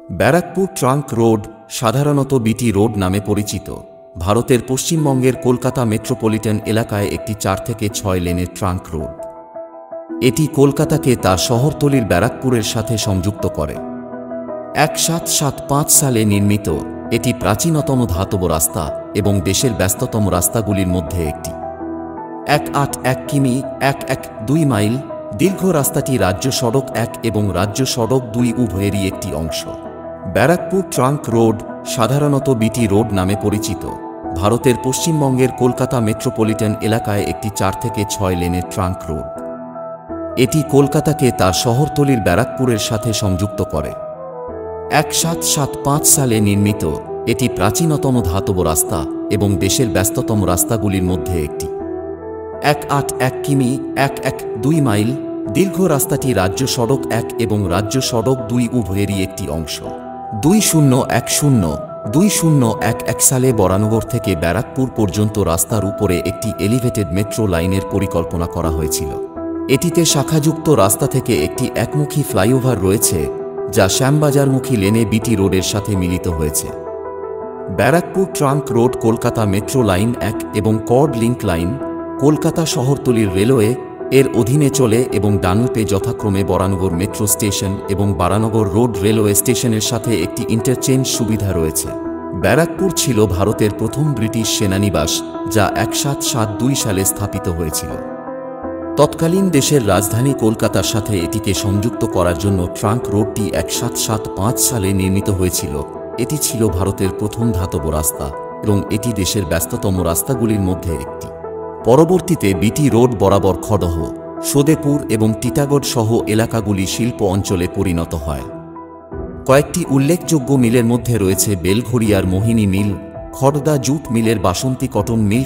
Barrackpore trunk road, সাধারণত BT road নামে পরিচিত, ভারতের পশ্চিমবঙ্গের কলকাতা মেট্রোপলিটন এলাকায় একটি 4 থেকে 6 লেনের ট্রাঙ্ক রোড। এটি কলকাতাকে তার শহরতলির ব্যারাকপুরের সাথে সংযুক্ত করে। 1775 সালে নির্মিত, এটি প্রাচীনতম ধাতব রাস্তা এবং দেশের ব্যস্ততম রাস্তাগুলির মধ্যে একটি। 181 কিমি 112 মাইল দীর্ঘ রাস্তাটি রাজ্য সড়ক 1 এবং রাজ্য সড়ক 2 উভয়েরই একটি অংশ। ব্যারাকপুর ট্রাঙ্ক রোড, সাধারণত বিটি রোড নামে পরিচিত, ভারতের পশ্চিমবঙ্গের কলকাতা মেট্রোপলিটন এলাকায় একটি 4 থেকে 6 লেনের ট্রাঙ্ক রোড। এটি কলকাতাকে তার শহরতলির ব্যারাকপুরের সাথে সংযুক্ত করে। 1775 সালে নির্মিত, এটি প্রাচীনতম ধাতব রাস্তা এবং দেশের ব্যস্ততম রাস্তাগুলির মধ্যে একটি। 181 কিমি 112 মাইল দীর্ঘ রাস্তাটি রাজ্য সড়ক 1 এবং রাজ্য সড়ক 2 উভয়েরই একটি অংশ। 2011 সালে বরানগর থেকে ব্যারাকপুর পর্যন্ত রাস্তার উপরে একটি এলিভেটেড মেট্রো লাইনের পরিকল্পনা করা হয়েছিল। এটিতে শাখাযুক্ত রাস্তা থেকে একটি একমুখী ফ্লাইওভার রয়েছে, যা শ্যামবাজারমুখী লেনে বিটি রোডের সাথে মিলিত হয়েছে। Barrackpore trunk road Kolkata metro line 1 এবং কর্ড লিঙ্ক লাইন, কলকাতা শহরতলির রেলওয়ে এর অধীনে চলে এবং ডানলপে যথাক্রমে বরানগর মেট্রো স্টেশন এবং বারানগর রোড রেলওয়ে স্টেশনের সাথে একটি ইন্টারচেঞ্জ সুবিধা রয়েছে। ব্যারাকপুর ছিল ভারতের প্রথম ব্রিটিশ সেনানিবাস, যা 1772 সালে স্থাপিত হয়েছিল। তৎকালীন দেশের রাজধানী কলকাতার সাথে এটিকে সংযুক্ত করার জন্য ট্রাঙ্ক রোডটি 1775 সালে নির্মিত হয়েছিল। এটি ছিল ভারতের প্রথম ধাতব রাস্তা এবং এটি দেশের ব্যস্ততম রাস্তাগুলির মধ্যে একটি। পরবর্তীতে বিটি রোড বরাবর খড়দহ, সোদেপুর এবং টিটাগড় সহ এলাকাগুলি শিল্প অঞ্চলে পরিণত হয়। কয়েকটি উল্লেখযোগ্য মিলের মধ্যে রয়েছে বেলঘড়িয়ার মোহিনী মিল, খড়দা জুট মিলের বাসন্তী কটন মিল,